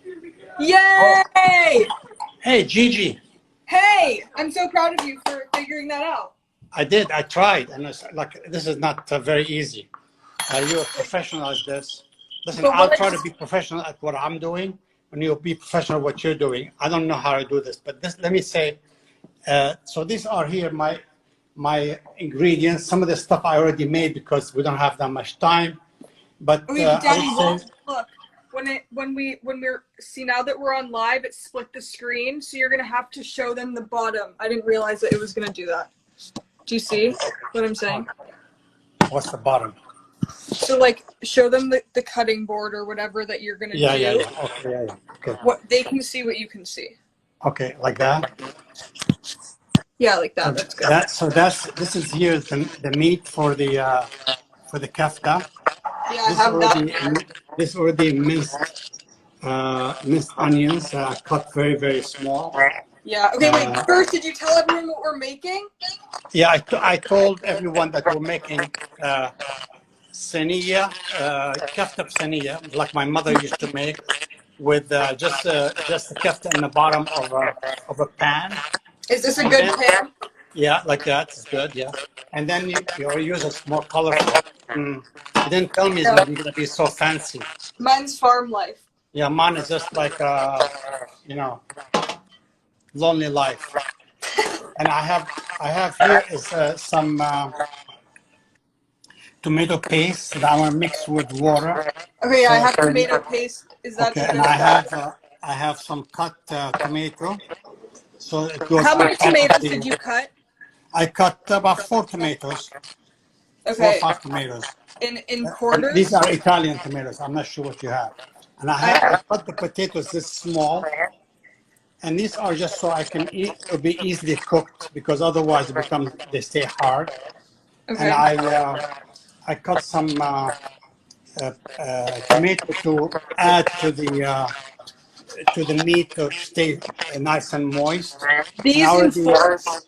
Oh, Yay! hey, Gigi. Hey, I'm so proud of you for figuring that out. I did. I tried, and it's like this is not very easy. You're a professional at this. Listen, But I'll what? try to be professional at what I'm doing, and you'll be professional at what you're doing. I don't know how to do this, but this. Let me say. So these are here my ingredients. Some of the stuff I already made because we don't have that much time. But Wait, I Daddy, would say, look. When we're see now that we're on live, it split the screen, so you're gonna have to show them the bottom. I didn't realize that it was gonna do that. Do you see what I'm saying? what's the bottom? So like, show them the cutting board or whatever that you're gonna Yeah, do. yeah, yeah. Okay, yeah, yeah. Okay. What they can see, what you can see. Okay, like that. Yeah, like So that. That's good. this is here the meat for the kafta. Yeah, I have that. This already minced onions cut very small. Yeah. Okay. Wait. First, did you tell everyone what we're making? Yeah, I told everyone that we're making saniya, kafta saniya, like my mother used to make, with just the kafta in the bottom of a pan. Is this a And good then, pan? yeah, like that. It's good, yeah. And then you use a more colorful. You didn't tell me it's No. going to be so fancy. Mine's farm life. Yeah, mine is just like, you know, lonely life. And I have here is some tomato paste that I want to mix with water. Okay. So I have tomato paste. Is that okay, the and good stuff? I have some cut tomato. So it goes How on many top of tomatoes did the. you cut? I cut about 4 tomatoes, four or Okay. five tomatoes. In And these quarters. are Italian tomatoes. I'm not sure what you have. And I cut the potatoes this small. And these are just so I can eat, it'll be easily cooked because otherwise they stay hard. And Okay. I cut some tomato to add to the meat to stay nice and moist. And These in forks.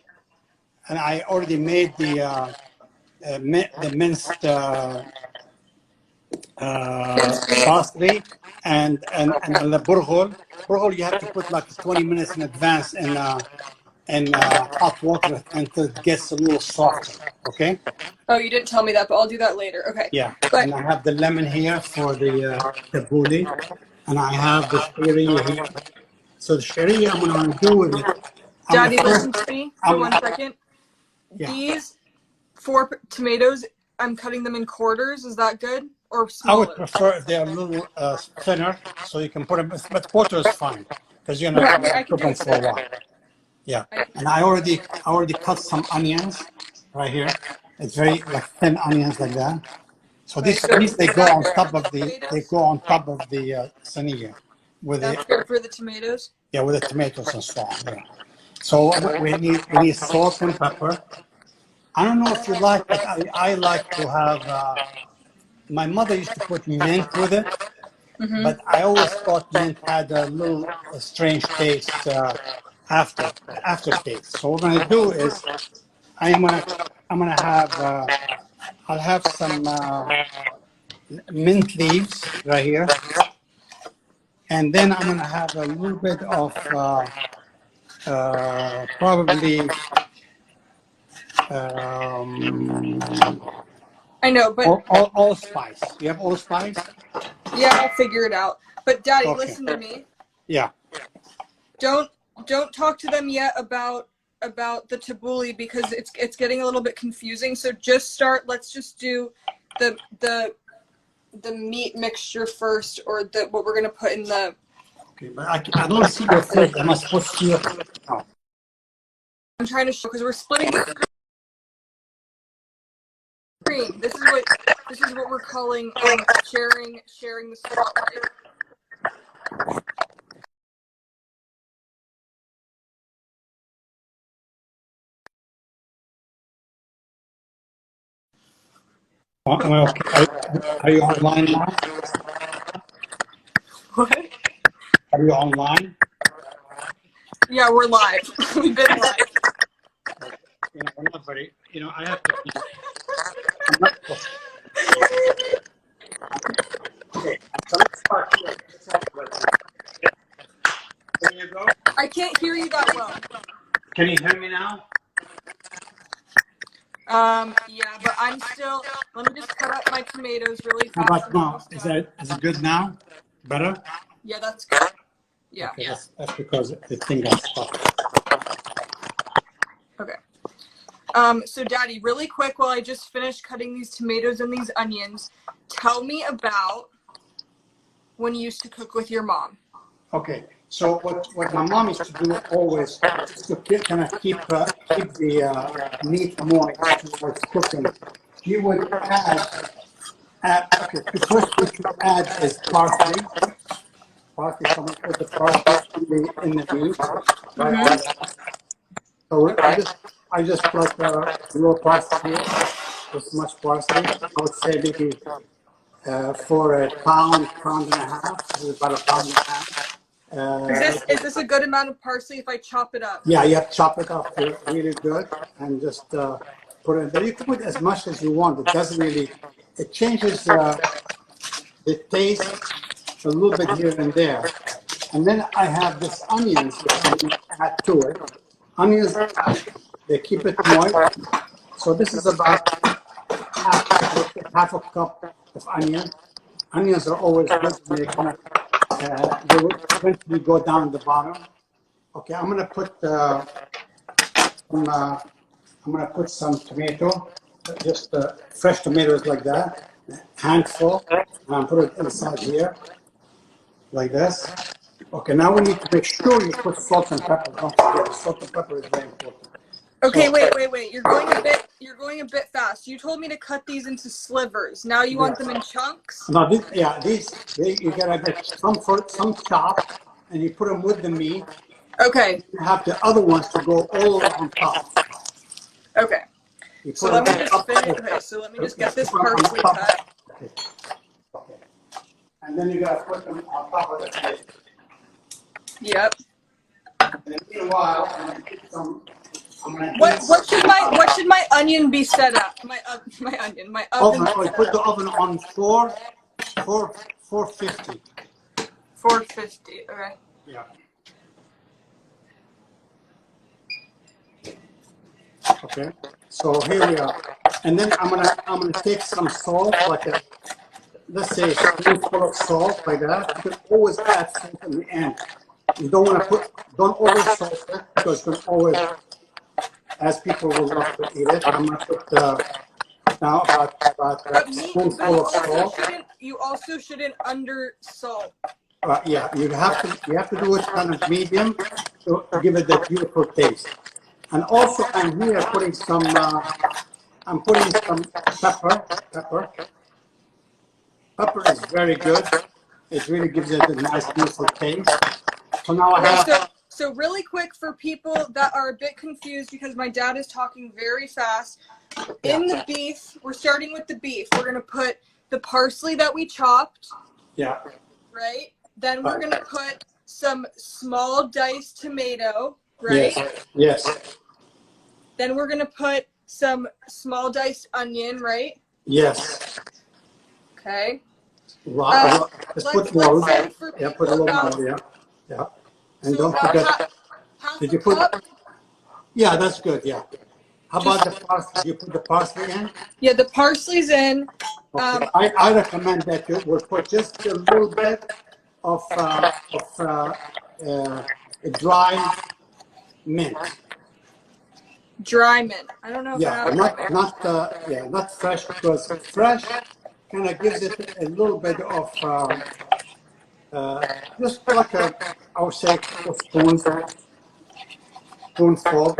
I already made the minced parsley and the burghul. Burghul you have to put like 20 minutes in advance in hot water until it gets a little softer. Okay. Oh, you didn't tell me that, but I'll do that later. Okay. Yeah. But And I have the lemon here for the tabbouleh, and I have the sharia here. So the sharia, I'm going to do with it. I'm gonna Daddy, first. listen to me for I'm 1 second. Yeah. These 4 tomatoes, I'm cutting them in quarters. Is that good? Or I would smaller? prefer if they're a little thinner, so you can put them. But quarter is fine because you're Yeah, gonna I can cook do them it for a today. while. Yeah. And I already cut some onions right here. It's very like thin onions like that. So Okay, so these they is go that on good top for of the they tomatoes? go on top of the saniya with That's the good for the tomatoes. with the tomatoes and so on. Yeah. So we need salt and pepper. I don't know if you like, but I like to have. My mother used to put mint with it, but I always thought mint had a little strange taste aftertaste. So what we're gonna do is I'm gonna have I'll have some mint leaves right here, and then I'm gonna have a little bit of probably um, I know, but allspice. You have allspice? yeah, I'll figure it out. But Daddy, Okay. listen to me. Yeah. Don't don't talk to them yet about the tabbouleh because it's getting a little bit confusing. So just start. Let's just do the the meat mixture first, or the what we're gonna put in the. Okay, but I don't see your face. Am I supposed to see your? Oh. I'm trying to show because we're splitting the screen. This is what we're calling sharing the spotlight. Am I okay? Are you online now? What? Are you online? Yeah, we're live. We've been live. We're not very. I have to. I'm not, okay. So let's start here. I can't hear you that well. Can you hear me now? Yeah, but I'm still, let me just cut up my tomatoes really How fast. about now? Is it good now? Better? Yeah, that's good. Yeah. Okay, that's because the thing got stuck. Okay. So Daddy, really quick, while I just finished cutting these tomatoes and these onions, tell me about when you used to cook with your mom. Okay, so what my mom used to do always is to kind of keep the meat moist while it's cooking. She would okay, the first thing she would add is parsley. Parsley, someone put the parsley in the meat, right? So I just like raw parsley, this much parsley. I would say maybe for a pound and a half. This is about a pound and a half. Is this a good amount of parsley if I chop it up? Yeah, you have to chop it up really good and just put it. But you can put as much as you want. It doesn't really. It changes the taste a little bit here and there. And then I have this onions that I'm going to add to it. Onions, they keep it moist. So this is about half a cup of onion. Onions are always good when they will eventually go down the bottom. Okay, I'm gonna put some tomato, just fresh tomatoes like that, handful, and I'll put it inside here, like this. Okay, now we need to make sure you put salt and pepper. Don't forget, salt and pepper is very important. Okay, So, wait. You're going a bit fast. You told me to cut these into slivers. Now you want them in chunks? now you gotta get some chopped, and you put them with the meat. Okay. You have the other ones to go all on top. Okay. You So put let me them on just top. finish. Okay, so let me just get this Put them on parsley top. cut. Okay. And then you gotta put them on top of the plate. Yep. And meanwhile, I'm gonna get some. What should my onion be set at? My oven. Oh, you put the oven on 450. 450. Okay. Yeah. Okay. So here we are. And then I'm gonna take some salt, like let's say a spoonful of salt, like that. You can always add salt in the end. You don't want to don't over salt it because you can always, as people will love to eat it. I'm gonna put now about a spoonful of salt. You also shouldn't under salt. Yeah, you have to do it kind of medium to give it that beautiful taste. And also, I'm here putting some. I'm putting some pepper. Pepper is very good. It really gives it a nice, beautiful taste. So now I have. So really quick for people that are a bit confused because my dad is talking very fast. In the beef, we're starting with the beef. We're gonna put the parsley that we chopped. Yeah. Right. Then we're gonna put some small diced tomato. Right. Yes. Then we're gonna put some small diced onion. Right. Yes. Okay. Let's put more. Yeah, put a little more. Yeah. And so don't forget. Did you put? Yeah, that's good. Yeah. How about the parsley? Did you put the parsley in? Yeah, the parsley's in. Okay. I recommend that you will put just a little bit of dry mint. Dry mint. I don't know if I have not fresh, because fresh kind of gives it a little bit of just like I would say a spoonful.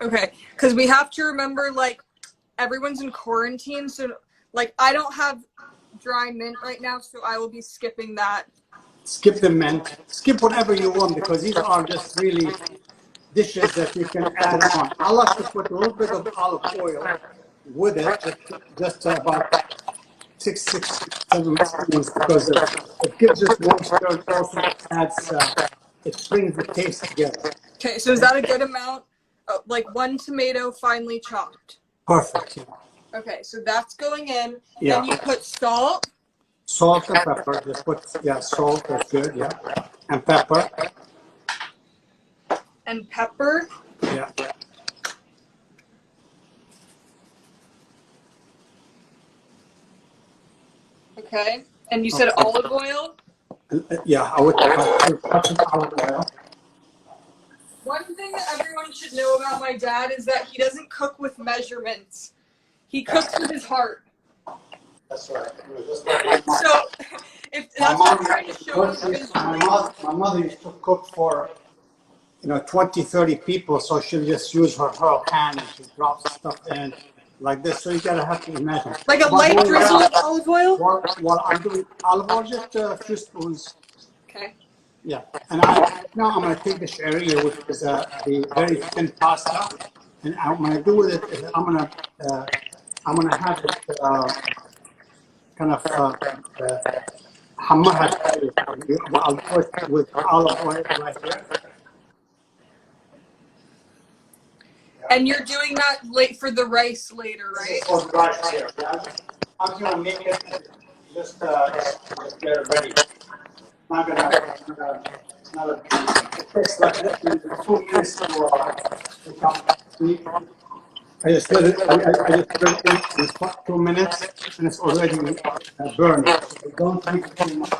Okay, because we have to remember, like, everyone's in quarantine, so like I don't have dry mint right now, so I will be skipping that. Skip the mint. Skip whatever you want, because these are just really dishes that you can add on. I like to put a little bit of olive oil with it, just about 7 spoons, because it gives it moisture and also adds, it brings the taste together. Okay, so is that a good amount? Oh, like 1 tomato finely chopped. Perfect. Yeah. Okay, so that's going in. Yeah. Then you put salt. Salt and pepper. Just put salt. That's good. Yeah, and pepper. and pepper. Yeah. Okay. And you said olive oil? Yeah, I would put some olive oil. One thing that everyone should know about my dad is that he doesn't cook with measurements. He cooks with his heart. That's right. So, if that's what I'm trying to show you visually. My mother used to cook for 20, 30 people, so she'll just use her hand and she drops stuff in like this. So you gotta have to imagine. Like a light drizzle of olive oil? While I'm doing olive oil, just a few spoons. Okay. Yeah, and now I'm gonna take the sharia, which is the very thin pasta, and I'm gonna do with it is I'm gonna have it kind of حمرها شوية. I'll put with olive oil right here. And you're doing that late for the rice later, right? For the rice here. Yeah. I'm gonna make it just get it ready. Not it takes like 2 minutes to come. I just let it. I just put it in. It's 2 minutes, and it's already burned. So don't heat it too much.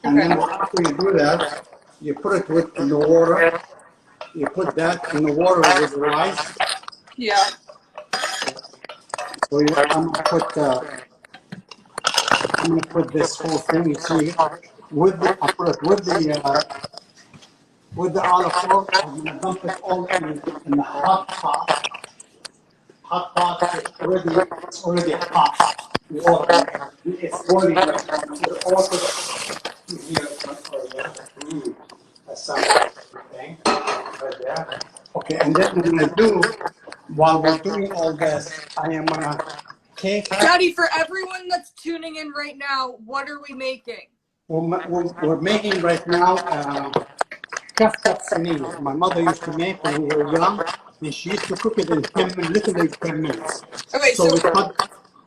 And then after you do that, you put it in the water. You put that in the water with the rice. Yeah. So I'm gonna put this whole thing. You see, I put it with the olive oil. I'm gonna dump it all in the hot pot. Hot pot it's already hot water. It's boiling right now. Put all the here. That sounds thing right there. Okay, and then what I'm gonna do while we're doing all this, I am gonna take. Daddy, for everyone that's tuning in right now, what are we making? We're making right now kafta sini. My mother used to make when we were young, and she used to cook it in 10 minutes, literally 10 minutes. Okay, so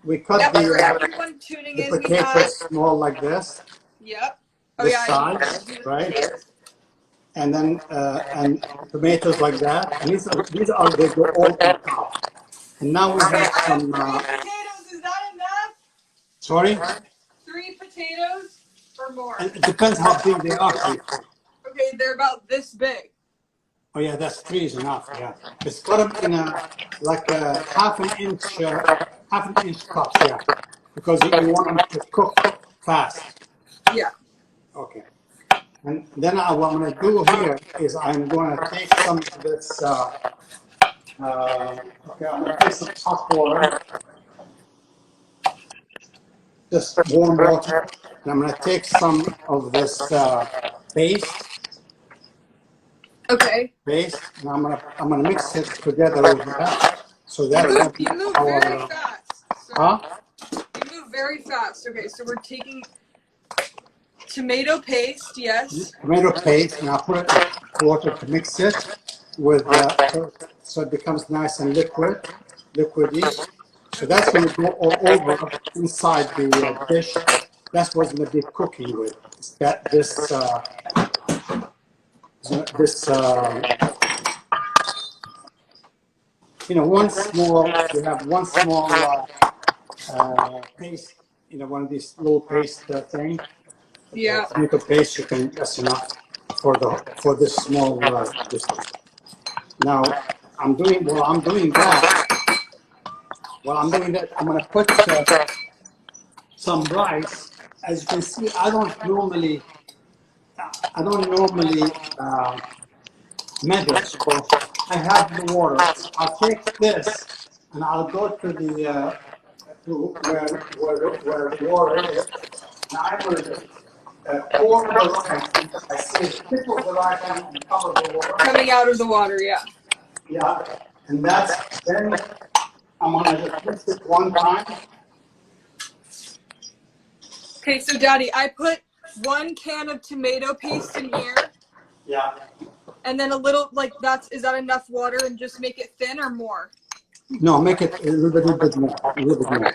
we cut yep, the for everyone tuning the in, we potatoes have. small like this. Yep. Oh This yeah. size, right? And then and tomatoes like that. And these are they go all on top. And now we have some. 3 potatoes, is that enough? Sorry. 3 potatoes or more? And it depends how big they are. Okay, they're about this big. Oh yeah, that's 3 is enough. Yeah, just cut them in like a half an inch cups. Yeah, because you want them to cook fast. Yeah. Okay. And then what I'm going to do here is I'm going to take some of this. Okay, I'm going to take some hot water, just warm water, and I'm going to take some of this paste. Okay. Paste, and I'm gonna mix it together with that. So that's you move our. Very fast. So Huh? You move very fast. Okay, so we're taking tomato paste. Yes. Tomato paste, and I put it in water to mix it with so it becomes nice and liquidy. So that's going to go all over inside the dish. That's what's going to be cooking with. It's that this one small. We have one small paste. One of these little paste thing. Yeah. Tomato paste. That's enough for this small dish. Now while I'm doing that, I'm going to put some rice. As you can see, I don't normally measure. So I have the water. I'll take this and I'll go to the to where water is. Now I'm going to pour the rice. I say tip of the rice and cover the water. Coming out of the water, yeah. Yeah, and then I'm going to just mix it one time. Okay, so Daddy, I put 1 can of tomato paste in here. Yeah. And then a little, is that enough water and just make it thin or more? No, make it a little bit more. A little bit more.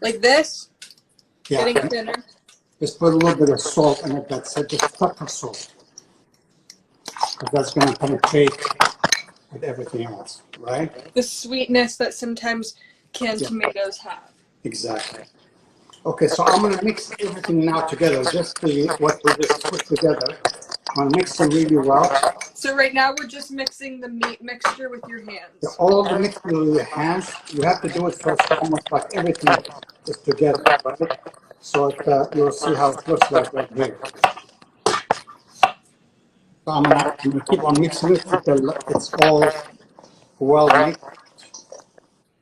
Like this? Yeah. Getting thinner. Just put a little bit of salt in it. That's it. Just touch of salt. Because that's going to penetrate with everything else, right? The sweetness that sometimes canned Yeah. tomatoes have. Exactly. Okay, so I'm going to mix everything now together. Just what we just put together. I'm going to mix them really well. So right now we're just mixing the meat mixture with your hands. All the mixture with your hands. You have to do it first, almost like everything is together, right? So you'll see how it looks like right here. So I'm gonna keep on mixing it until it's all well mixed.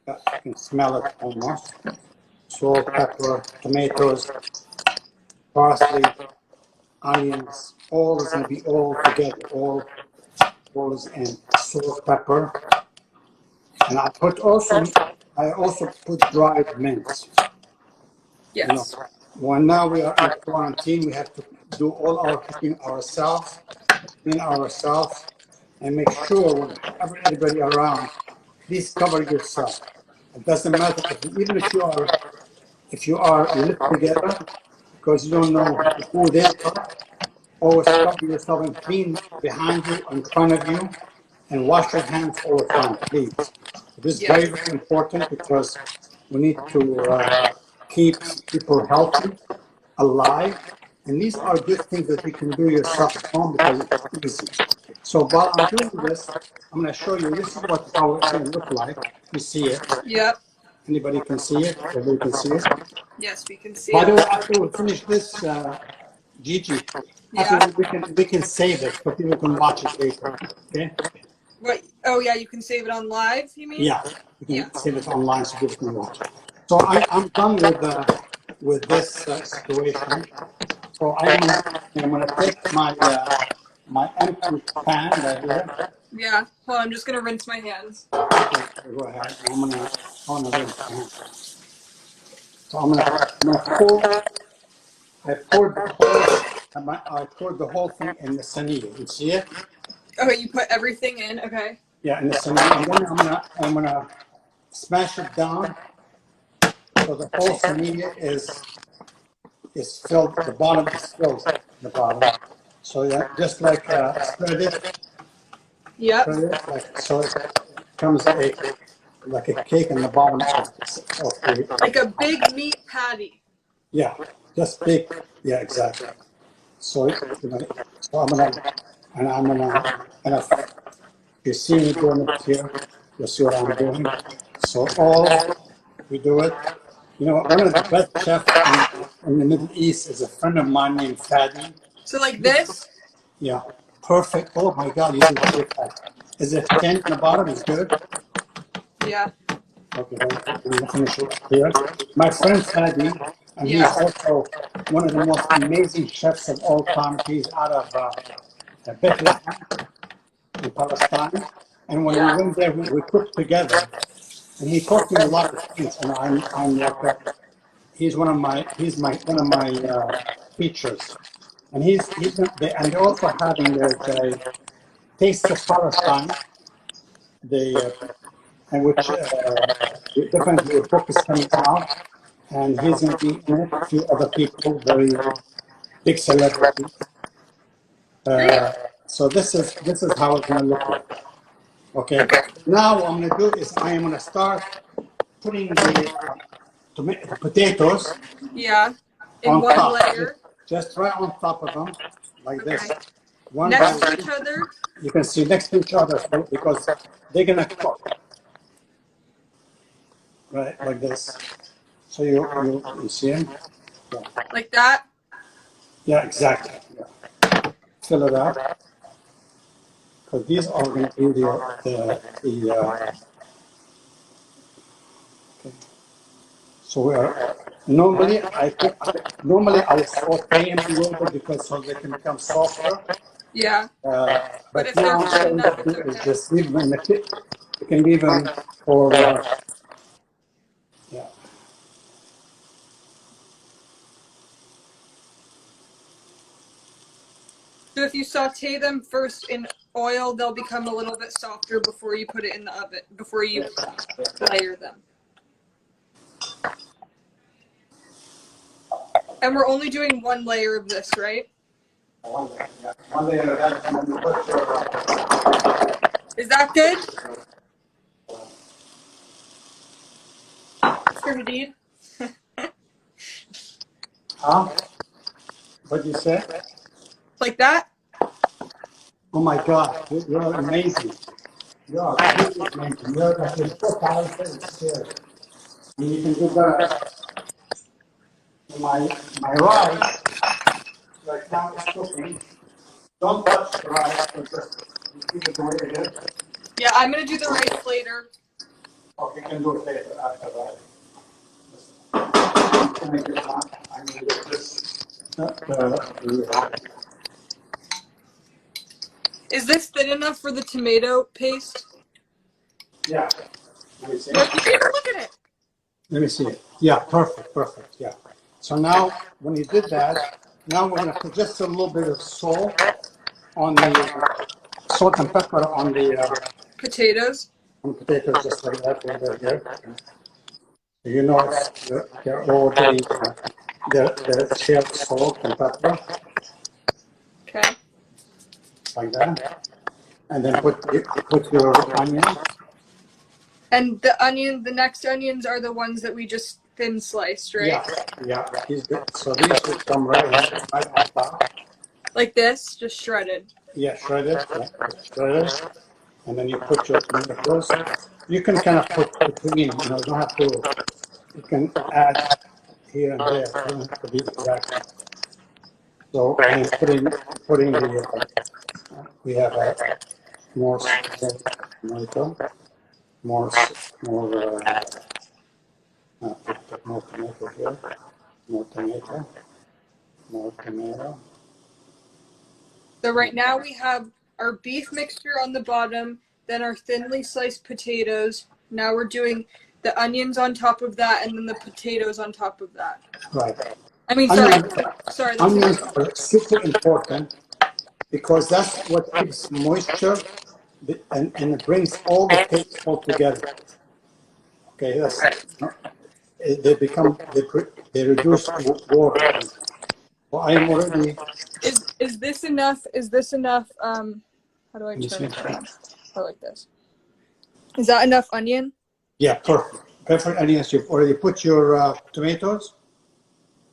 You can smell it almost. Salt, pepper, tomatoes, parsley, onions, all is going to be all together, all is in salt, pepper, and I also put dried mint. Yes. You know, when now we are in quarantine, we have to do all our cooking ourselves, clean ourselves, and make sure when everybody around, please cover yourself. It doesn't matter even if you are live together, because you don't know who they are. Always cover yourself and clean behind you, in front of you, and wash your hands all the time, please. This is very, very important because we need to keep people healthy, alive, and these are good things that you can do yourself at home because it's easy. So while I'm doing this, I'm going to show you. This is how it's going to look like. You see it. Yep. Anybody can see it. Everybody can see it. Yes, we can see By the it. way, after we finish this, Gigi, after Yeah. we can save it so people can watch it later. Okay? What? Oh yeah, you can save it on live. You mean? Yeah, you Yeah. can save it online so people can watch it. So I'm done with this situation. So I'm gonna take my empty pan right here. Yeah. Hold on, I'm just gonna rinse my hands. Okay, go ahead. I wanna rinse my hand. So I'm gonna pour. I poured the whole thing in the saniyah. You see it? Okay, you put everything in. Okay. Yeah, in the saniyah, and then I'm gonna smash it down so the whole saniyah is filled. The bottom is filled. The bottom. So yeah, just like Yep. spread it like so. It comes like a cake in the bottom of the. Like a big meat patty. Yeah, just big. Yeah, exactly. So so and if you see me doing it here, you'll see what I'm doing. So we do it. You know, one of the best chefs in the Middle East is a friend of mine named Fadi. So like this. Yeah, perfect. Oh my God, you did great. Is it thin in the bottom? Is good. Yeah. Okay, I'm gonna finish it here. My friend Fadi, and he's Yeah. also one of the most amazing chefs of all time. He's out of Bethlehem in Palestine. And when we went there, we cooked together. And he taught me a lot of things. And I'm like he's one of my teachers. And and they're also having the Taste of Palestine, the and which definitely a book is coming out, and he's going to be in it. A few other people, very big celebrities. Great. So this is how it's going to look like. Okay. Now what I'm going to do is I am going to start putting the potatoes Yeah. In on one top, layer. just right on top of them, like this. Okay. One Next by to each other. you can see next to each other because they're going to cook, right, like this. So you see them? Yeah, Like that. yeah, exactly. Yeah. Fill it up because these are going to be the okay. So we are normally I saute them a little bit because so they can become softer. Yeah. But But if they're now hot what I'm enough, going to it's do is okay. just leave them in the kit. You can leave them for yeah. So if you saute them first in oil, they'll become a little bit softer before you put it in the oven, before you layer them. And we're only doing one layer of this, right? One layer of that, and then you put your, Is that good? Mr. Hadid? huh? What'd you say? Like that? Oh my God, you're amazing. You're really amazing. You're like, you're so talented, it's scary. And you can do that. My rice, right now it's cooking. Don't touch the rice, but just keep it the way it is. Yeah, I'm gonna do the rice later. Or you can do it later after that. To make it hot, I mean, this, Is this thin enough for the tomato paste? yeah. Let me see. Look at it. Let me see it. Yeah, perfect, perfect. Yeah. So now, when you did that, now we're going to put just a little bit of on the salt and pepper Potatoes. on potatoes, just like that, right there. Here. So you know they're already they're shared salt and pepper, Okay. like that, and then put your onions. And the next onions are the ones that we just thin sliced, right? Yeah, yeah. So these should come right here, right on top. Like this, just shredded. Yeah, shredded, yeah, shredded. And then you put your tomatoes. You can kind of put between, you know, you don't have to, you can add here and there. It doesn't have to be exact. So I'm putting we have a more tomato, more, more, put more tomato here, more tomato, more tomato. So right now we have our beef mixture on the bottom, then our thinly sliced potatoes. Now we're doing the onions on top of that, and then the potatoes on top of that. Right. I mean, Onions, sorry. The onions tomatoes. are super important because that's what gives moisture and it brings all the taste all together. Okay, they become they reduce water. Well, I am already. Is this enough? Is this enough? How do I Let me turn see. it around? I like this. Is that enough onion? Yeah, perfect. Perfect onions. You've already put your tomatoes.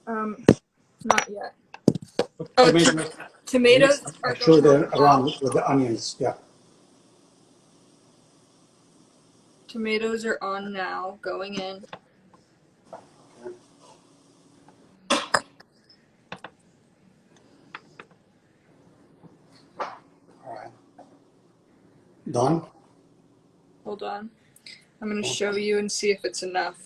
Not yet. Put Oh, tomatoes. tomatoes are Make sure going on they're now. around with the onions. Yeah. Tomatoes are on now, going in. All right. Done. Hold on. I'm going to show you and see if it's enough.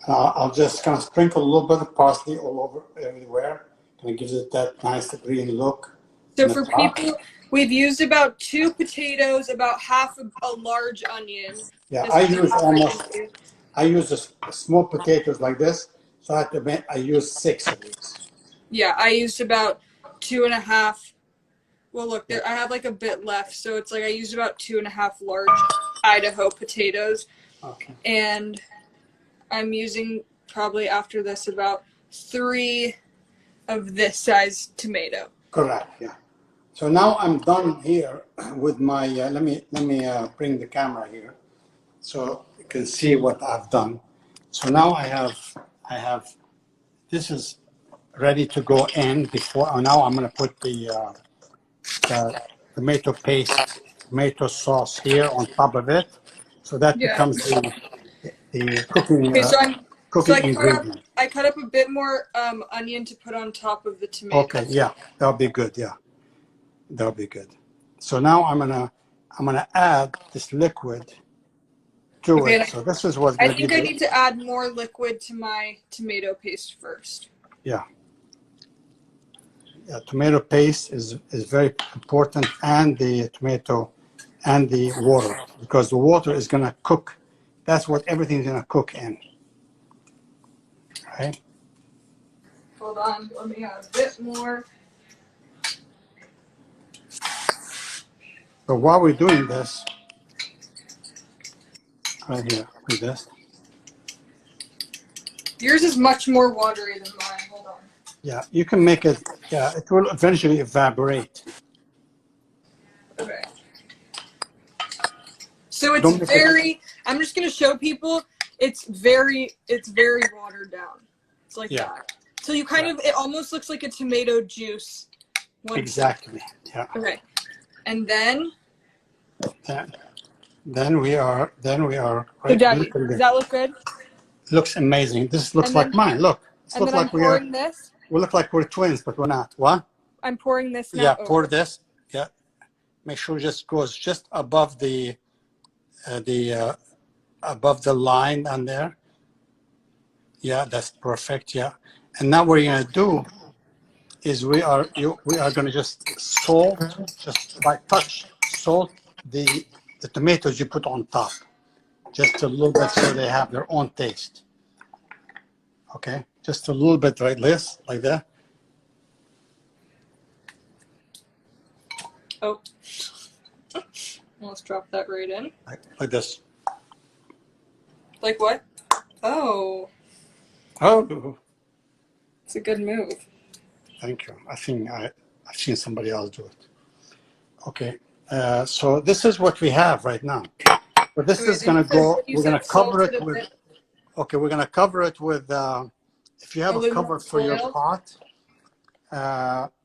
I'll just kind of sprinkle a little bit of parsley all over everywhere. Kind of gives it that nice green look. So for people, we've used about 2 potatoes, about half a large onion. Yeah, This is I use the small potatoes like this. So I use 6 of these. Yeah, I used about 2.5. Well, look, there, I have like a bit left, so it's like I used about 2.5 large Idaho potatoes. Okay. And I'm using probably after this about 3 of this size tomato. Correct. Yeah. So now I'm done here with my. Let me bring the camera here, so you can see what I've done. So now I have this is ready to go in before. Oh, now I'm going to put the tomato paste, tomato sauce here on top of it. So that Yeah. becomes the cooking Okay, so ingredient. I cut up a bit more onion to put on top of the tomato. Okay, yeah, that'll be good. Yeah, that'll be good. So now I'm gonna add this liquid to Okay, it. So this is what's I gonna be think I need to add more liquid to my tomato paste first. yeah. Yeah, tomato paste is very important, and the tomato and the water, because the water is gonna cook. That's what everything's gonna cook in. Right? Hold on, let me add a bit more. So while we're doing this, right here, with this, Yours is much more watery than mine. Hold on. Yeah, you can make it. Yeah, it will eventually evaporate. Okay. So it's Don't make it. very. I'm just gonna show people. It's very watered down. It's like Yeah. that. So you kind of. It almost looks like a tomato juice. Exactly. Yeah. Okay. And then. Then we are. So Right. Daddy, does that look good? Looks amazing. This looks And like then- mine. Look. This And looks then I'm like we are. pouring this. We look like we're twins, but we're not. What? I'm pouring this now. Yeah. Over. Pour this. Yeah. Make sure it just goes just above the above the line on there. Yeah, that's perfect. Yeah. And now what you're gonna do is we are gonna just salt, just by touch, salt the tomatoes you put on top, just a little bit so they have their own taste. Okay, just a little bit like this, like that. Oh, almost dropped that right in. Like this. Like what? Oh, Oh, it's a good move. thank you. I think I've seen somebody else do it. Okay, so this is what we have right now. But this is gonna go. We're gonna cover it with. Okay, we're gonna cover it with. If you have a cover for your pot,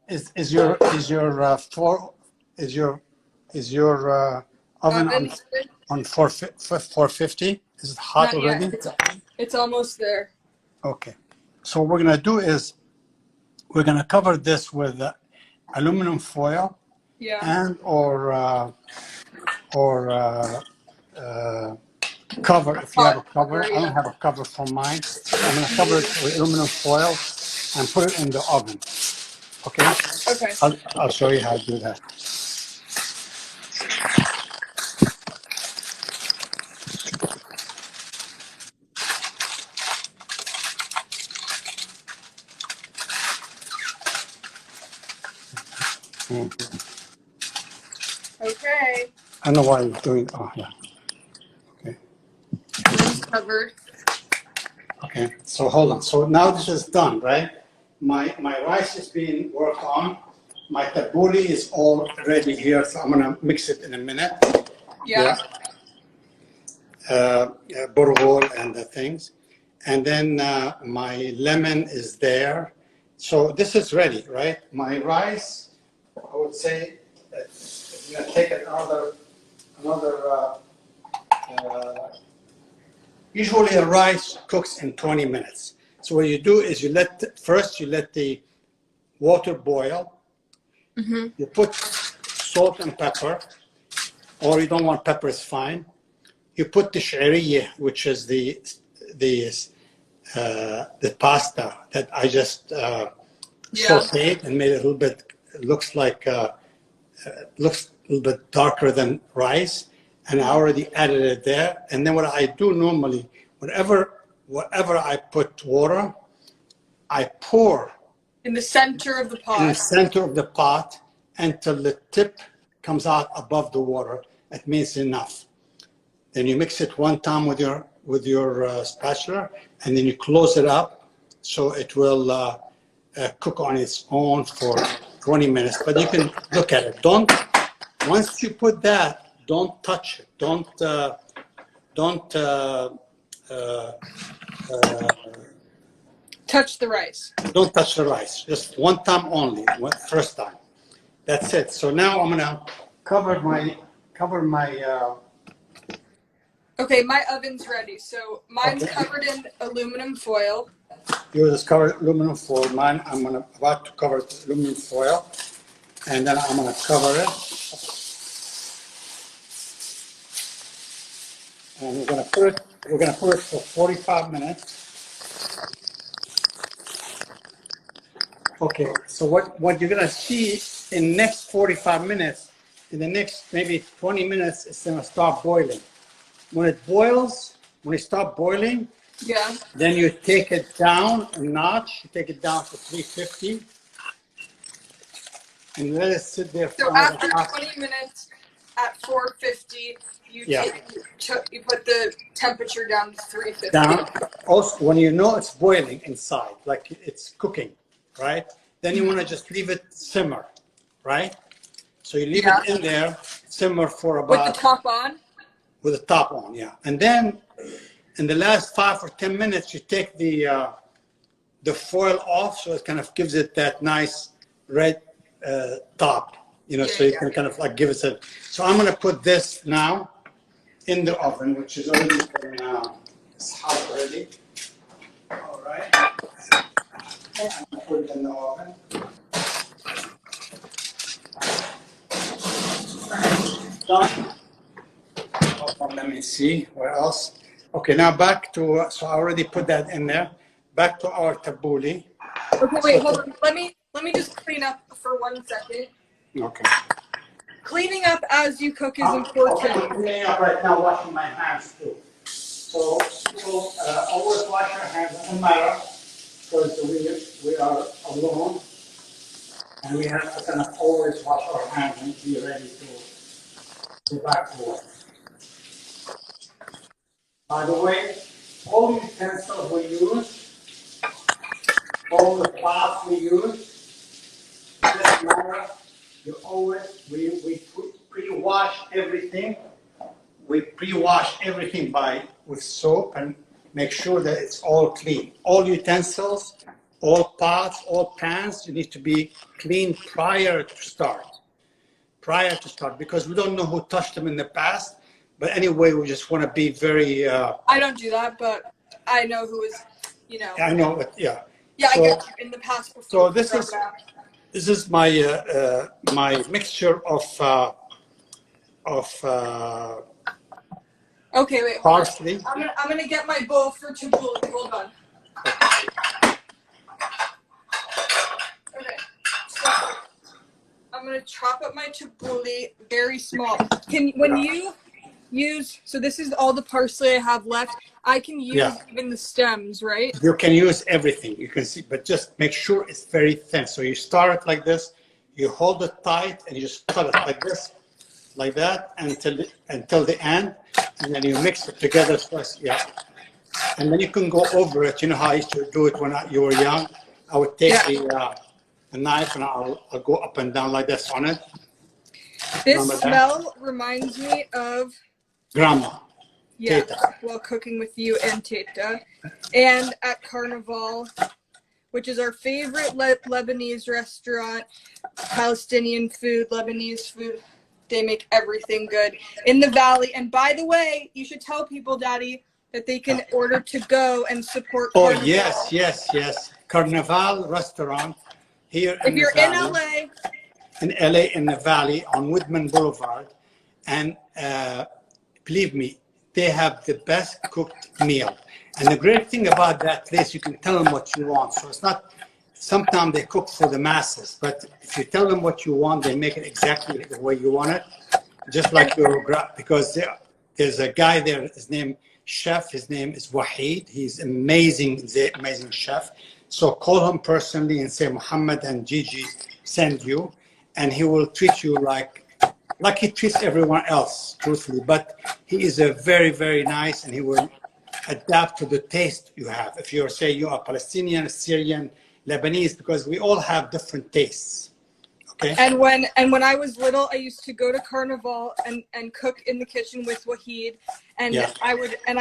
is your oven on 450? Is it hot already? It's almost there. Okay, so what we're gonna do is we're gonna cover this with aluminum foil. Yeah. And or cover if you have a cover. I don't have a cover for mine. I'm gonna cover it with aluminum foil and put it in the oven. Okay. Okay. I'll show you how to do that. Okay. I don't know why you're doing. Oh yeah. Okay. It's covered. Okay. So hold on. So now this is done, right? My rice is being worked on. My tabbouleh is all ready here, so I'm gonna mix it in a minute. Yeah. Borgol and the things. And then my lemon is there. So this is ready, right? My rice, I would say, if you're gonna take usually a rice cooks in 20 minutes. So what you do is you let the water boil. Mm-hmm. You put salt and pepper, or you don't want pepper, it's fine. You put the sh'ariyah, which is the pasta that I just sauteed and made it a little bit. Looks like looks a little bit darker than rice, and I already added it there. And then what I do normally, whatever I put water, I pour in the center of the pot. In the center of the pot until the tip comes out above the water. That means enough. Then you mix it one time with your spatula, and then you close it up so it will cook on its own for 20 minutes. But you can look at it. Once you put that, don't touch it. Don't touch the rice. Don't touch the rice. Just one time only. First time. That's it. So now I'm gonna cover my. Okay, my oven's ready. So mine's covered in aluminum foil. Yours is covered aluminum foil. Mine, I'm about to cover it with aluminum foil, and then I'm gonna cover it. And we're gonna put it for 45 minutes. Okay, so what you're gonna see in the next 45 minutes, in the next maybe 20 minutes, it's gonna start boiling. When it boils, when it starts boiling, then you take it down a notch. You take it down to 350, and let it sit there for so after 20 minutes at 450, Yeah. You put the temperature down to 350. Down. Also, when you know it's boiling inside, like it's cooking, right? Then you want to just leave it simmer, right? So you leave it in there, simmer for about... With the top on? With the top on, yeah. And then in the last 5 or 10 minutes, you take the foil off, so it kind of gives it that nice red top, you know, so you can kind of like give it a... So I'm going to put this now in the oven, which is already it's hot already. All right. Okay, I'm going to put it in the oven. Done. Oh, let me see, what else? Okay, now back to, so I already put that in there. Back to our tabbouleh. Okay, wait, hold on. Let me just clean up for 1 second. Okay. Cleaning up as you cook is important. I'm cleaning up right now, washing my hands too. So always wash your hands, doesn't matter, because we are alone, and we have to kind of always wash our hands and be ready to go back to work. By the way, all the utensils we use, all the pots we use, doesn't matter. You always, we pre-wash everything. We pre-wash everything with soap and make sure that it's all clean. All utensils, all pots, all pans, you need to be clean prior to start. Because we don't know who touched them in the past. But anyway, we just want to be very... I don't do that, but I know who is, you know. I know, but yeah. Yeah, so, I get you in the past before. So this is my my mixture of okay, wait. Parsley. I'm gonna get my bowl for tabbouleh. Hold on. Okay. So I'm gonna chop up my tabbouleh very small. When you use, so this is all the parsley I have left. I can use even the stems, right? You can use everything. You can see, but just make sure it's very thin. So you start it like this. You hold it tight and you just cut it like this, like that, until the end, and then you mix it together first. Yeah, and then you can go over it. You know how I used to do it when you were young. I would take the knife and I'll go up and down like this on it. This smell reminds me of Grandma. Yeah, Teta. while cooking with you and Teta. And at Carnival, which is our favorite Lebanese restaurant, Palestinian food, Lebanese food. They make everything good in the valley. And by the way, you should tell people, Daddy, that they can order to go and support Carnival. Oh, yes. Carnival restaurant here if you're in LA. In LA, in the valley, on Woodman Boulevard. And believe me, they have the best cooked meal. And the great thing about that place, you can tell them what you want. So it's not, sometimes they cook for the masses, but if you tell them what you want, they make it exactly the way you want it. Just like because there's a guy there, his name is Wahid. He's amazing chef. So call him personally and say, Muhammad and Gigi send you, and he will treat you like he treats everyone else, truthfully. But he is a very, very nice, and he will adapt to the taste you have. If you're, say, you are Palestinian, Syrian, Lebanese, because we all have different tastes. Okay. And when I was little, I used to go to Carnival and cook in the kitchen with Wahid, and I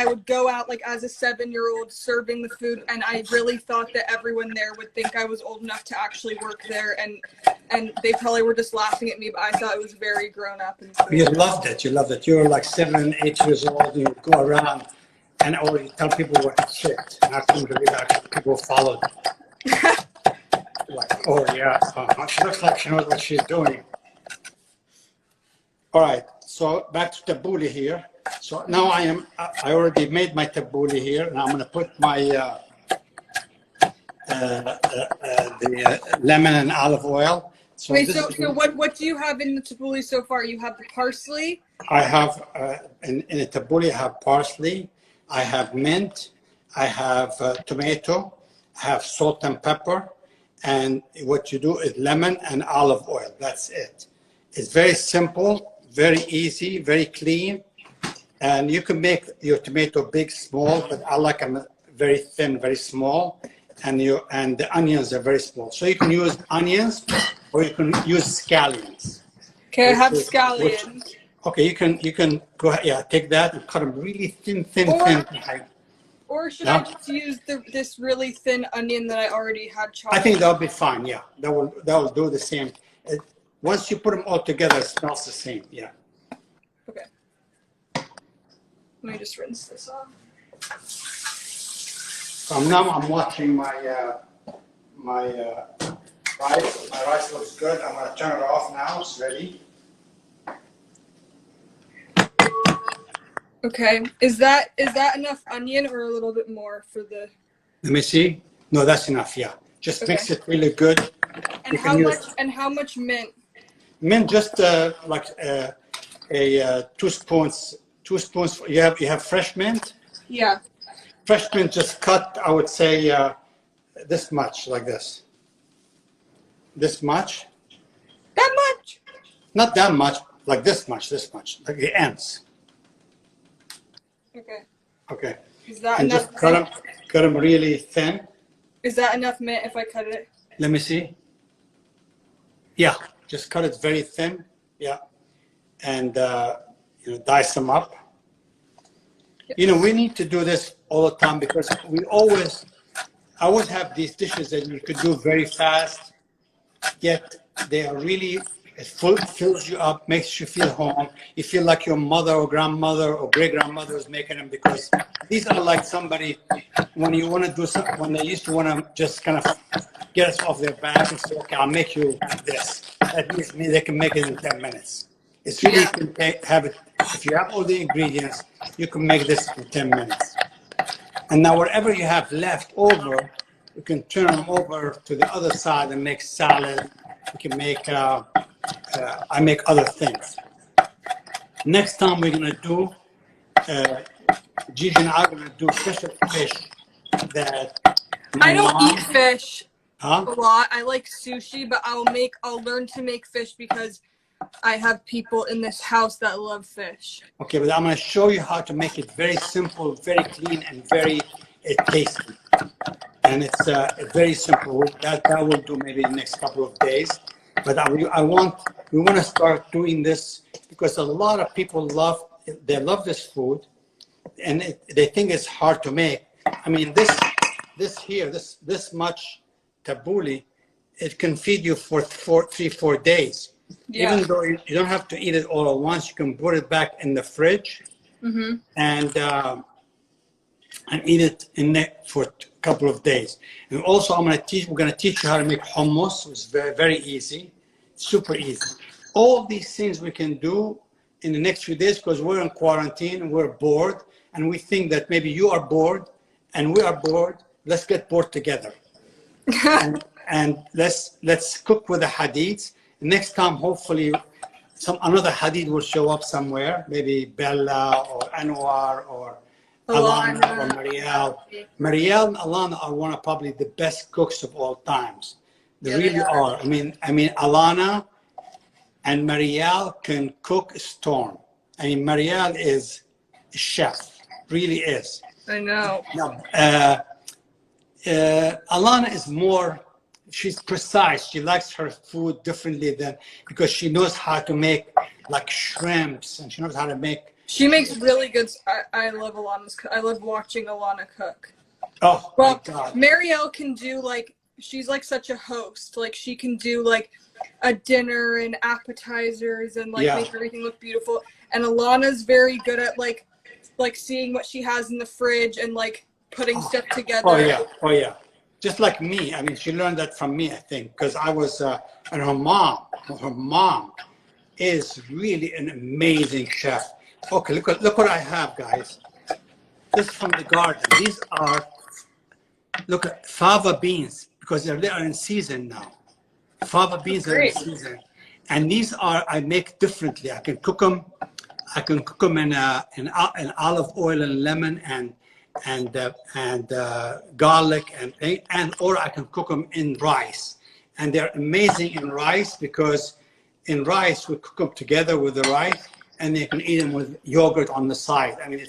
would go out like as a 7-year-old serving the food, and I really thought that everyone there would think I was old enough to actually work there, and they probably were just laughing at me, but I thought it was very grown up and cool. You loved it. You were like 7 and 8 years old, and you would go around and always tell people what to shit. And I couldn't believe that people followed. Like, oh yeah, she looks like she knows what she's doing. All right, so back to tabbouleh here. So now I already made my tabbouleh here, and I'm going to put my the lemon and olive oil. So wait, so what do you have in the tabbouleh so far? You have the parsley? I have, in the tabbouleh, I have parsley, I have mint, I have tomato, I have salt and pepper, and what you do is lemon and olive oil. That's it. It's very simple, very easy, very clean, And you can make your tomato big, small, but I like them very thin, very small. And the onions are very small. So you can use onions or you can use scallions. Okay, I have Which, scallions. okay, you can go ahead, yeah, take that and cut them really thin, thin. Or should Yeah? I just use this really thin onion that I already had chopped? I think that'll be fine. Yeah, that will do the same. Once you put them all together, it smells the same. Yeah. Okay. Let me just rinse this off. So now I'm watching my rice. My rice looks good. I'm gonna turn it off now. It's ready. Okay. Is that enough onion or a little bit more for the? Let me see. No, that's enough. Yeah. Just mix it really good. And how much mint? Mint just like a 2 spoons. 2 spoons. You have fresh mint. Yeah. Fresh mint just cut. I would say this much, like this. This much. That much? Not that much. Like this much. This much. Like the ends. Okay. Okay. Is that and enough? Just cut them really thin. Is that enough mint if I cut it? Let me see. Yeah, just cut it very thin. Yeah, and dice them up. Yes. We need to do this all the time because I always have these dishes that you could do very fast, yet they are really. It fills you up, makes you feel home. You feel like your mother or grandmother or great-grandmother is making them because these are like somebody, when you want to do something, when they used to want to just kind of get us off their back and say, okay, I'll make you this. That means they can make it in 10 minutes. It's really, you can have it, if you have all the ingredients, you can make this in 10 minutes. And now whatever you have left over, you can turn them over to the other side and make salad. You can make, I make other things. Next time we're gonna do, Gigi and I are gonna do fish that. I don't eat fish a lot. I like sushi, but I'll learn to make fish because I have people in this house that love fish. Okay, but I'm gonna show you how to make it very simple, very clean, and very tasty. And it's very simple. That will do maybe the next couple of days. But we want to start doing this because a lot of people love this food, and they think it's hard to make. I mean, this much tabbouleh, it can feed you for 3-4 days. Yeah. Even though you don't have to eat it all at once, you can put it back in the fridge and eat it in there for a couple of days. And also, we're going to teach you how to make hummus. It's very, very easy, super easy. All these things we can do in the next few days because we're in quarantine and we're bored, and we think that maybe you are bored and we are bored. Let's get bored together, and let's cook with the Hadids. Next time, hopefully, another Hadid will show up somewhere. Maybe Bella or Anwar or Alana or Marielle. Marielle and Alana are one of probably the best cooks of all times. They really are. I mean, Alana and Marielle can cook a storm. I mean, Marielle is a chef, really is. I know. Now, Alana is more, she's precise. She likes her food differently because she knows how to make like shrimps, and she knows how to make. She makes really good. I love Alana's. I love watching Alana cook. Oh, well, my God. Marielle can do she's like such a host. Like she can do like a dinner and appetizers and make everything look beautiful. And Alana's very good at like seeing what she has in the fridge and putting stuff together. Oh yeah. Just like me. I mean, she learned that from me, I think, because I was, and her mom is really an amazing chef. Okay, look what I have, guys. This is from the garden. These are, look at fava beans, because they're in season now. Fava beans are in season. And these I make differently. I can cook them in olive oil and lemon and garlic or I can cook them in rice. And they're amazing in rice because in rice we cook them together with the rice, and you can eat them with yogurt on the side. I mean,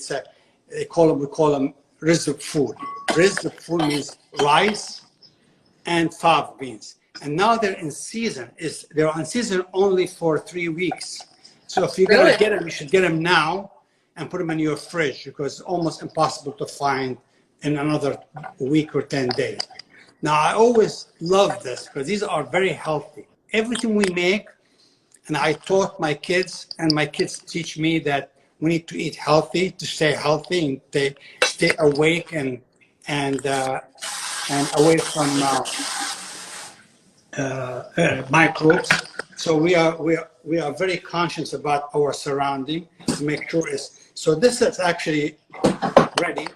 we call them rizq food. Rizq food means rice and fava beans. And now they're in season. They're on season only for 3 weeks. So if you're gonna get them, you should get them now and put them in your fridge, because it's almost impossible to find in another week or 10 days. Now, I always love this because these are very healthy. Everything we make, and I taught my kids, and my kids teach me that we need to eat healthy to stay healthy and stay awake and away from microbes. So we are very conscious about our surrounding to make sure it's. So this is actually ready.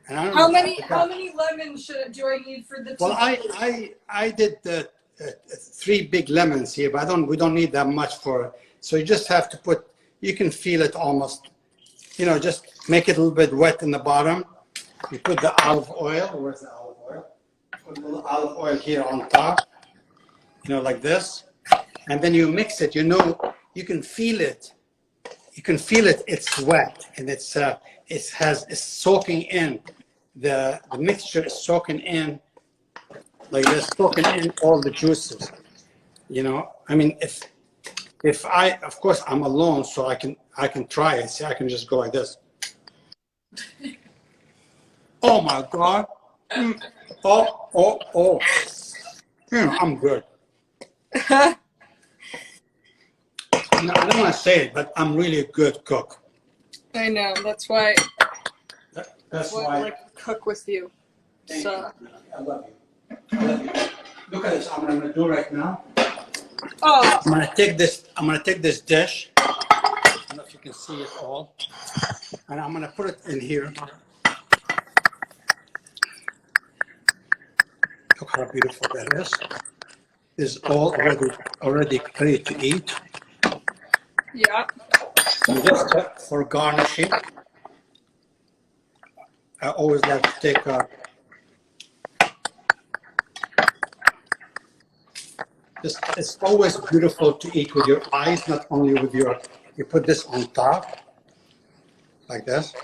And I don't How know many lemons do I need for the? Well, I did the 3 big lemons here, but we don't need that much for it. So you just have to put. You can feel it almost. Just make it a little bit wet in the bottom. You put the olive oil. Where's the olive oil? Put a little olive oil here on top. Like this, and then you mix it. You can feel it. You can feel it. It's wet, and it's soaking in. The mixture is soaking in like this, soaking in all the juices. I mean, if of course I'm alone, so I can try it. See, I can just go like this. Oh my God! Oh! I'm good. I don't want to say it, but I'm really a good cook. I know. That's why. That's why why I like to cook with you. So. I love you. I love you. Look at this. I'm gonna do right now. Oh. I'm gonna take this dish. I don't know if you can see it all, and I'm gonna put it in here. Look how beautiful that is. Is all already ready to eat. Yeah. And just for garnishing, I always like to take a. It's always beautiful to eat with your eyes, not only with your. You put this on top, like this,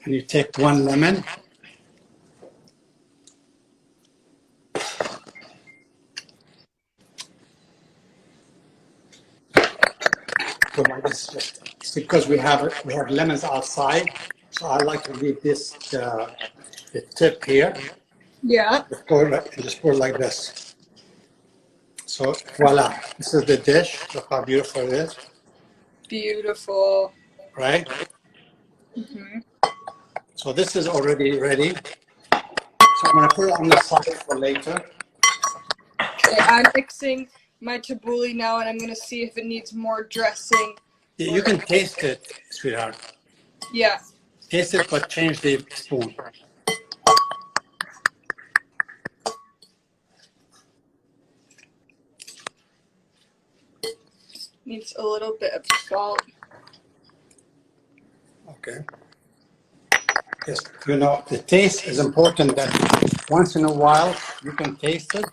and you take 1 lemon. So like this, it's because we have lemons outside, so I like to leave this the tip here. Yeah. Just pour it like this. So voila, this is the dish. Look how beautiful it is. Beautiful. Right? Mm-hmm. So this is already ready. So I'm gonna put it on the side for later. Okay, I'm mixing my tabbouleh now, and I'm gonna see if it needs more dressing. You can taste it, sweetheart. Yeah. Taste it, but change the spoon. Needs a little bit of salt. Okay. Yes, the taste is important. That once in a while you can taste it.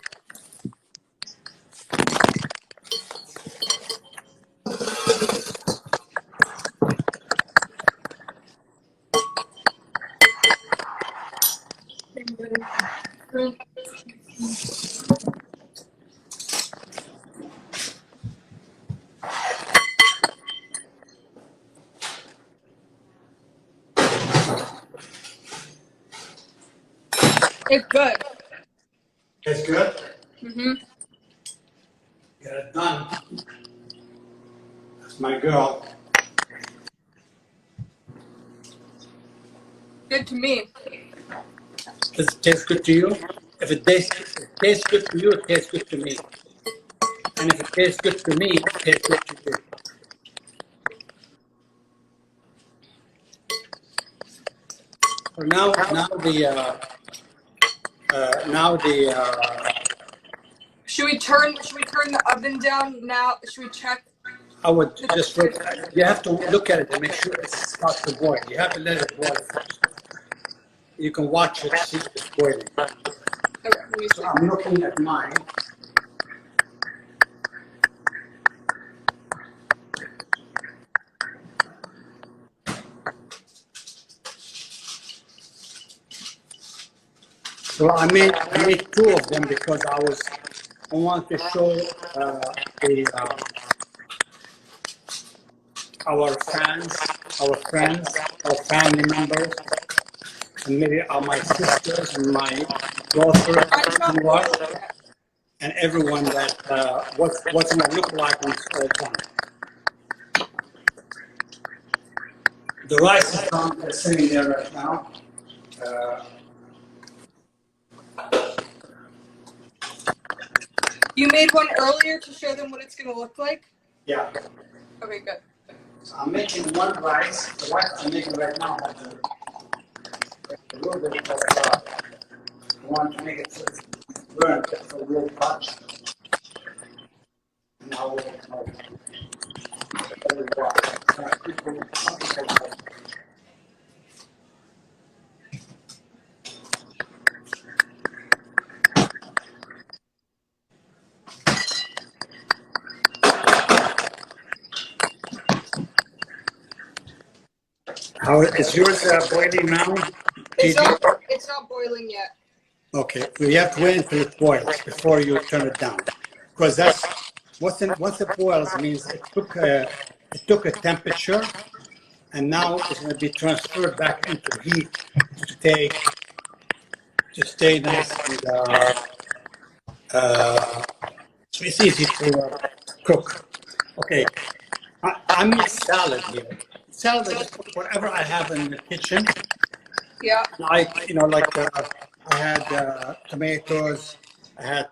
It's good. It's good. Mm-hmm. Get it done. That's my girl. Good to me. Does it taste good to you? If it tastes good to you, it tastes good to me. And if it tastes good to me, it tastes good to you. So now the Should we turn the oven down now? Should we check? I would just look. You have to look at it to make sure it starts to boil. You have to let it boil first. You can watch it, see if it's boiling. Okay, let me see. So I'm looking at mine. So I made two of them because I want to show the our fans, our friends, our family members, and maybe my sisters and my daughters, Mine's not in-laws, boiling yet. and everyone that what's it gonna look like when it's all done. The rice is done, it's sitting there right now. You made one earlier to show them what it's going to look like? Yeah. Okay, good. So I'm making one rice. The rice I'm making right now has a little bit of, I want to make it so it's burnt, it's a real touch. And I will How is yours boiling now, Gigi? It's not boiling yet. Okay, we have to wait until it boils before you turn it down, because that's once it boils means it took a temperature, and now it's going to be transferred back into heat to stay nice and so it's easy to cook. Okay, I made salad here. Salad is just whatever I have in the kitchen. Yeah. Like, I had tomatoes, I had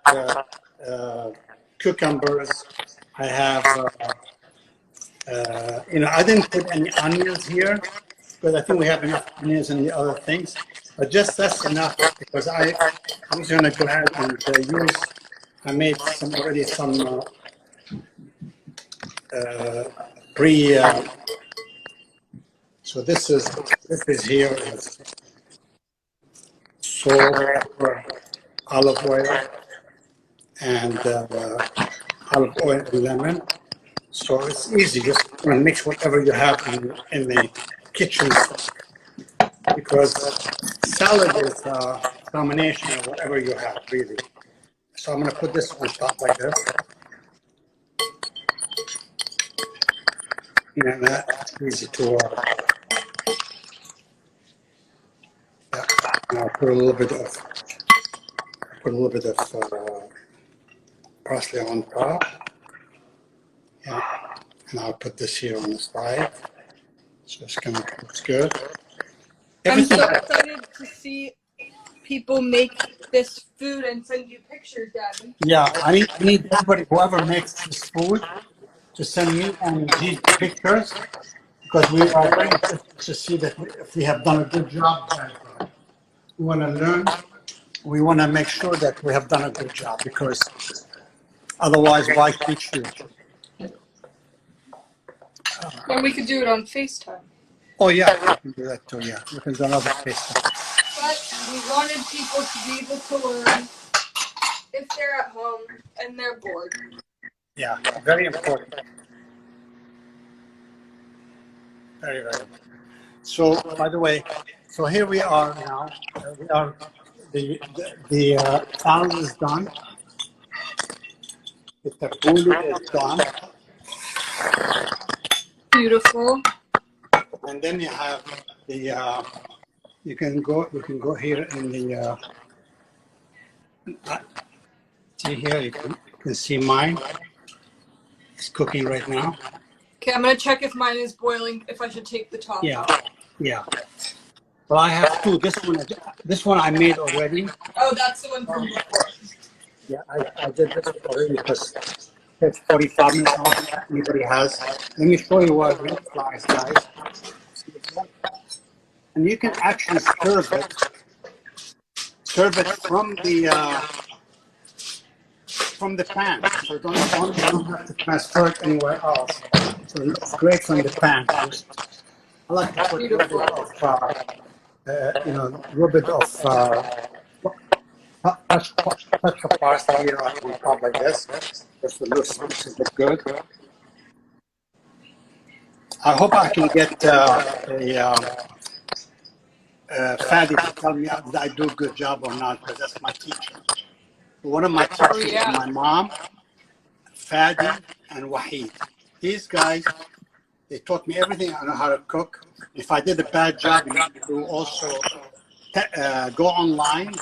cucumbers, I have, I didn't put any onions here because I think we have enough onions and the other things, but just that's enough because I'm just going to go ahead and I made already some pre, so this is here. Salt, pepper, olive oil, and olive oil and lemon. So it's easy. Just mix whatever you have in the kitchen, because salad is a combination of whatever you have, really. So I'm going to put this on top like this. And that's easy to. And I'll put a little bit of parsley on top. Yeah, and I'll put this here on the side. So it's good. I'm so excited to see people make this food and send you pictures, Daddy. Yeah, I need everybody, whoever makes this food, to send me and these pictures, because we are very interested to see that if we have done a good job. We want to learn. We want to make sure that we have done a good job, because otherwise, why teach you? Or we could do it on FaceTime. Oh yeah, we can do that too. Yeah, we can do another FaceTime. But we wanted people to be able to learn if they're at home and they're bored. Yeah, very important. Very, very important. So, by the way, so here we are now. We are the salad is done. The tabbouleh is done. Beautiful. And then you have the you can go here in the see here, you can see mine. It's cooking right now. Okay, I'm gonna check if mine is boiling, if I should take the top Yeah, off. yeah. Well, I have two. This one I made already. Oh, that's the one from before. Yeah, I did this already because it's 45 minutes long. Anybody has. Let me show you what it looks like, guys. And you can actually serve it from the pan. So don't have to transfer it anywhere else. So it's great from the pan. I like to put a little bit of, a little bit of touch of pasta here on top like this. Just to look good. I hope I can get Fadi to tell me that I do a good job or not, because that's my teacher. One of my teachers is my mom, Fadi, and Wahid. These guys, they taught me everything I know how to cook. If I did a bad job, you need to also go online.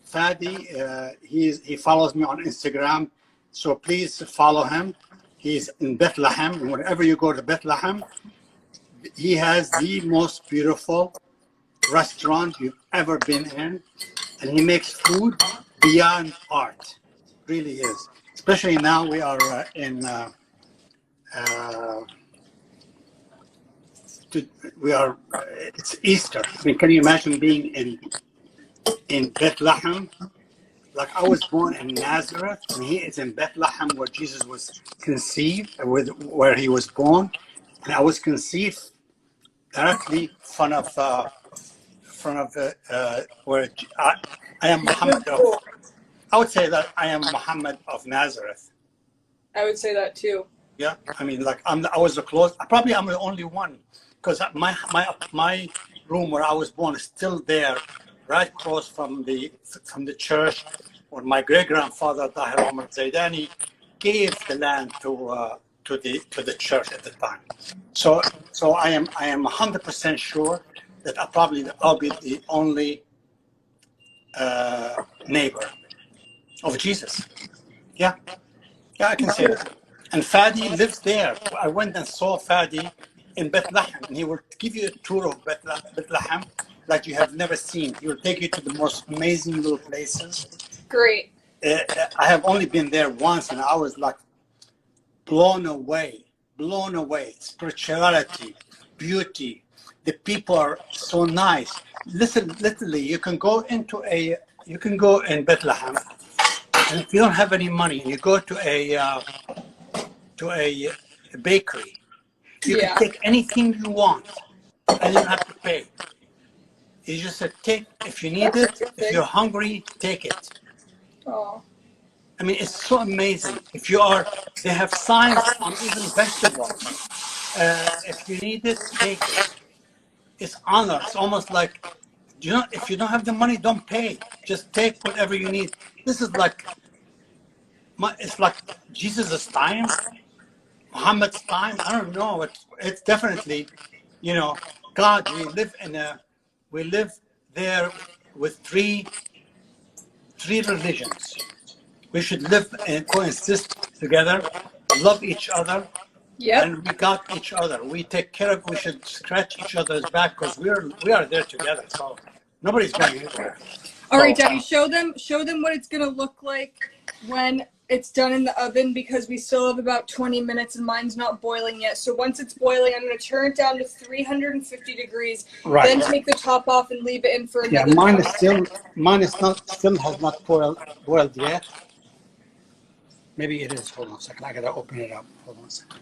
Fadi, he follows me on Instagram, so please follow him. He's in Bethlehem, and whenever you go to Bethlehem, he has the most beautiful restaurant you've ever been in, and he makes food beyond art. Really is. Especially now we are it's Easter. I mean, can you imagine being in Bethlehem? Like, I was born in Nazareth, and he is in Bethlehem, where Jesus was conceived, where he was born, and I was conceived directly in front of where I am Muhammad of. I would say that I am Muhammad of Nazareth. I would say that too. Yeah, I mean, like I was the close. Probably I'm the only one, because my room where I was born is still there, right across from the church, where my great grandfather Tahir Omar Zaidani gave the land to the church at the time. So I am 100% sure that I'll be the only neighbor of Jesus. Yeah, I can say that. And Fadi lives there. I went and saw Fadi in Bethlehem, and he will give you a tour of Bethlehem like you have never seen. He will take you to the most amazing little places. Great. I have only been there once, and I was like blown away. Spirituality, beauty. The people are so nice. Listen, literally, you can go in Bethlehem, and if you don't have any money, you go to a bakery. You can take anything you want, and you don't have to pay. You just said, take, if you need it, if you're hungry, take it. Oh. I mean, it's so amazing. They have signs on even vegetables. If you need it, take it. It's honor. It's almost like, if you don't have the money, don't pay. Just take whatever you need. This is like, it's like Jesus' time, Muhammad's time. I don't know. It's definitely, God. We live there with three religions. We should live and coexist together, love each other, and we got each other. We take care of. We should scratch each other's back, because we are there together. So nobody's going anywhere. All right, Daddy, show them what it's gonna look like when it's done in the oven, because we still have about 20 minutes and mine's not boiling yet. So once it's boiling, I'm gonna turn it down to 350 degrees. Right. Then take the top off and leave it in for another. Yeah, mine has not boiled yet. Maybe it is. Hold on a second. I gotta open it up. Hold on a second.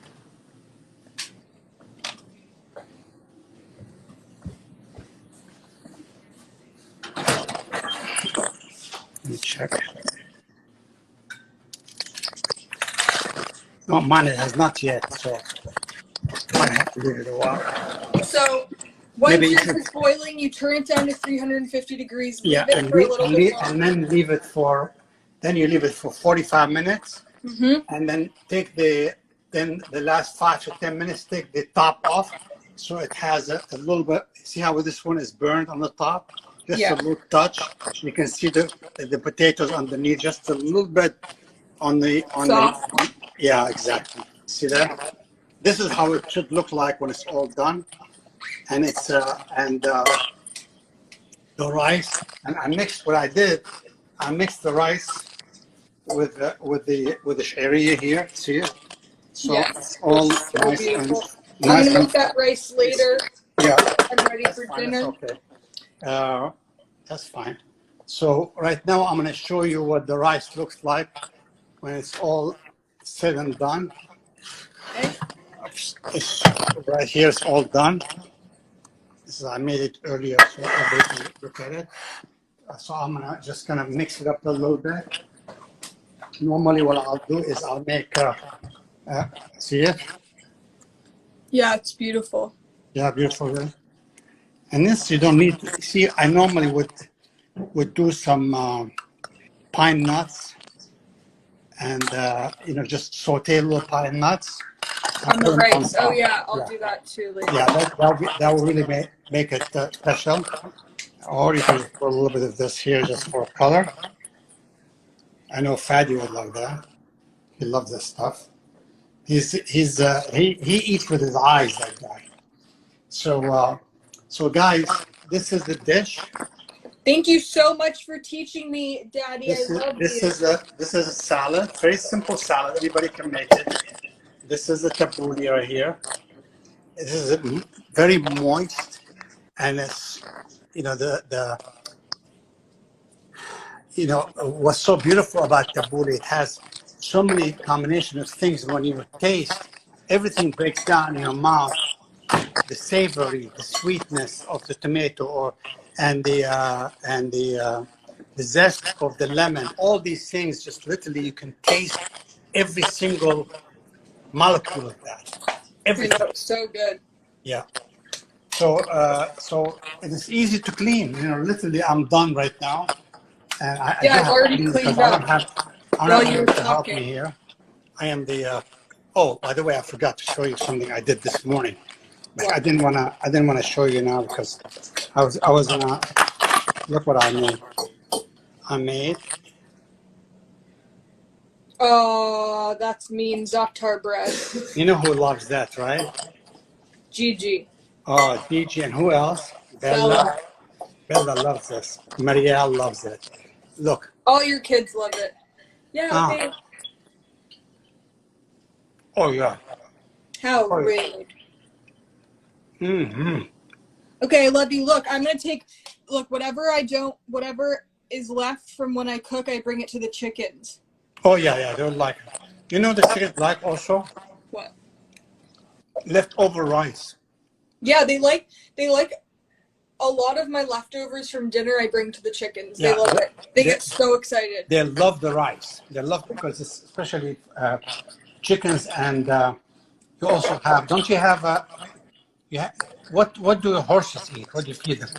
Let me check. No, mine has not yet, so I might have to leave it a while. So once it's boiling, you turn it down to 350 degrees. Leave it for a little bit longer. And then leave it for 45 minutes, and then take the last 5 to 10 minutes. Take the top off, so it has a little bit. See how this one is burned on the top? Just a little touch. You can see the potatoes underneath, just a little bit on the. Yeah, exactly. See that? This is how it should look like when it's all done, and it's the rice. And I mixed what I did. I mixed the rice with the sharia here. See it? So it's all nice and. I'm gonna make that rice later. Yeah. I'm ready for dinner. That's okay. That's fine. So right now I'm going to show you what the rice looks like when it's all said and done. Okay. Right here, it's all done. I made it earlier, so everybody look at it. So I'm just gonna mix it up a little bit. Normally, what I'll do is I'll make. See it? Yeah, it's beautiful. Yeah, beautiful. Right? And this you don't need to see. I normally would do some pine nuts and just saute little pine nuts. On the rice. Oh top. yeah, I'll Yeah, do that too later. yeah. That will really make it special. Or you can just put a little bit of this here just for color. I know Fadi would love that. He loves this stuff. He eats with his eyes, that guy. So guys, this is the dish. Thank you so much for teaching me, Daddy. I love you. This is a salad, very simple salad. Everybody can make it. This is a tabbouleh right here. This is very moist, and it's what's so beautiful about tabbouleh. It has so many combinations of things. When you taste, everything breaks down in your mouth. The savory, the sweetness of the tomato, the zest of the lemon. All these things, just literally, you can taste every single molecule of that. Everything. I know, so good. Yeah. So it is easy to clean. Literally, I'm done right now, and I've already cleaned up. I don't have anyone to help me here. I am the. Oh, by the way, I forgot to show you something I did this morning. I didn't wanna show you now because I was gonna look what I made. I made. Oh, that's mean za'atar bread. You know who loves that, right? Gigi. Oh, Gigi, and who else? Bella. Bella loves this. Marielle loves it. Look. All your kids love it. Yeah. Okay. Oh yeah. How rude. Mm-hmm. Okay, I love you. Look, I'm gonna take. Look, whatever is left from when I cook, I bring it to the chickens. Oh yeah, they'll like it. You know the chickens like also? What? Leftover rice. Yeah, they like a lot of my leftovers from dinner I bring to the chickens. They love it. They get so excited. They love the rice. They love because it's especially chickens, and you also have. Don't you have? What do horses eat? What do you feed them?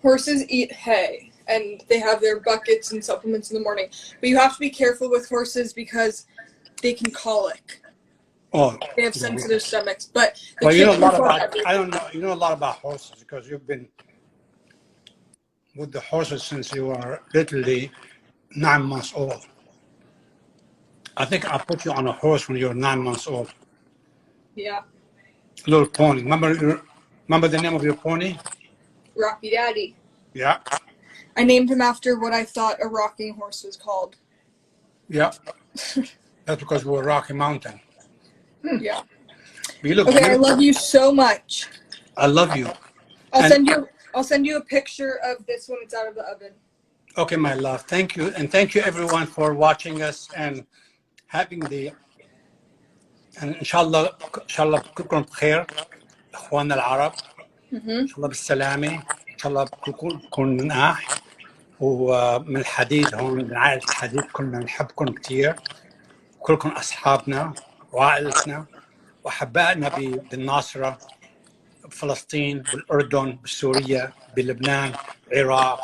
Horses eat hay, and they have their buckets and supplements in the morning. But you have to be careful with horses because they can colic. Oh, they have sensitive stomachs. But you know a lot about. I don't know. You know a lot about horses because you've been with the horses since you were literally 9 months old. I think I put you on a horse when you were 9 months old. Yeah. Little pony. Remember the name of your pony? Rocky Daddy. Yeah. I named him after what I thought a rocking horse was called. Yeah. That's because we're Rocky Mountain. Yeah. You look okay, beautiful. I love you so much. I love you. I'll send you a picture of this when it's out of the oven. Okay, my love. Thank you. And thank you everyone for watching us and having and إن شاء الله كلكم بخير إخواننا العرب. إن شاء الله بالسلامة. إن شاء الله كلكم مناح ومن الحديد هون من عائلة الحديد كلنا نحبكم كثير. كلكم أصحابنا وعائلتنا وأحبائنا بالناصرة بفلسطين بالأردن بسوريا بلبنان العراق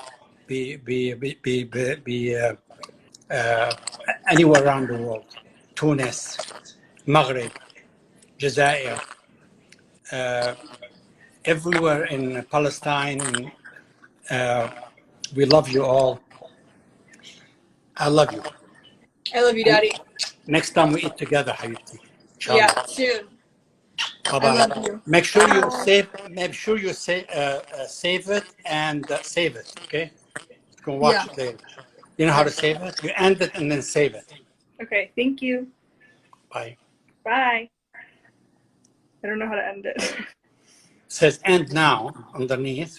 anywhere around the world. تونس Maghreb, Jazair, everywhere in Palestine. We love you all. I love you. I love you, Daddy. Next time we eat together, Hayati. Yeah, soon. Bye-bye. I love you. Make sure you save. Make sure you save it and save it. Okay. You can watch it later. You know how to save it? You end it and then save it. Okay. Thank you. Bye. Bye. I don't know how to end it. It says end now underneath.